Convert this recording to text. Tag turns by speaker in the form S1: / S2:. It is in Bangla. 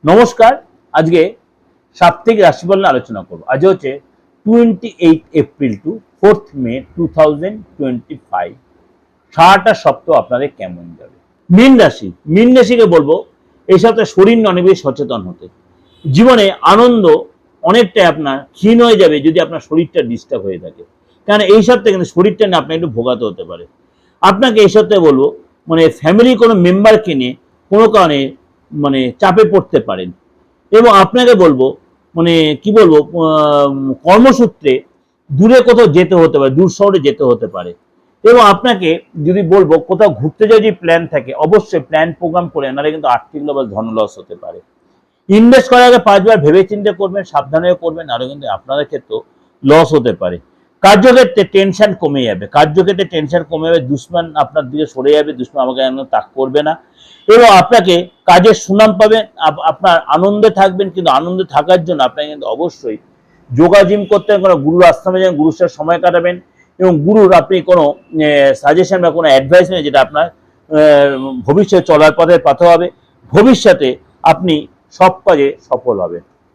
S1: নমস্কার। আজকে সাপ্তাহিক রাশিফল নিয়ে আলোচনা করব। আজ হচ্ছে 28 এপ্রিল টু 4th মে 2025। সারাটা সপ্তাহ আপনাদের কেমন যাবে? মীন রাশিকে বলবো এই সপ্তাহে শরীর নিয়ে অনেক বেশি সচেতন হতে। জীবনে আনন্দ অনেকটাই আপনার ক্ষীণ হয়ে যাবে যদি আপনার শরীরটা ডিস্টার্ব হয়ে থাকে। কারণ এই সপ্তাহে কিন্তু শরীরটা নিয়ে আপনার একটু ভোগাতে হতে পারে। আপনাকে এই সপ্তাহে বলবো ফ্যামিলির কোনো মেম্বারকে নিয়ে কোনো কারণে চাপে পড়তে পারেন। এবং আপনাকে বলবো কি বলবো, কর্মসূত্রে দূরে কোথাও যেতে হতে পারে, দূর শহরে যেতে হতে পারে। এবং আপনাকে যদি বলবো কোথাও ঘুরতে যাওয়ার যদি প্ল্যান থাকে, অবশ্যই প্ল্যান প্রোগ্রাম করে, নাহলে কিন্তু আর্থিক বা ধন লস হতে পারে। ইনভেস্ট করার আগে 5 বার ভেবে চিন্তে করবেন, সাবধানে করবেন, নাহলে কিন্তু আপনাদের ক্ষেত্রেও লস হতে পারে। কার্যক্ষেত্রে টেনশন কমে যাবে, দুশ্মন আপনার দিকে সরে যাবে, দুশ্মন আমাকে তাক করবে না। এবং আপনাকে কাজের সুনাম পাবেন, আপনার আনন্দে থাকবেন। কিন্তু আনন্দে থাকার জন্য আপনাকে কিন্তু অবশ্যই যোগা জিম করতে হবে, কোনো গুরুর আশ্রমে যাবেন, গুরুর সাথে সময় কাটাবেন। এবং গুরুর আপনি কোনো সাজেশন বা কোনো অ্যাডভাইস নেই, যেটা আপনার ভবিষ্যতে চলার পথে হবে। ভবিষ্যতে আপনি সব কাজে সফল হবেন।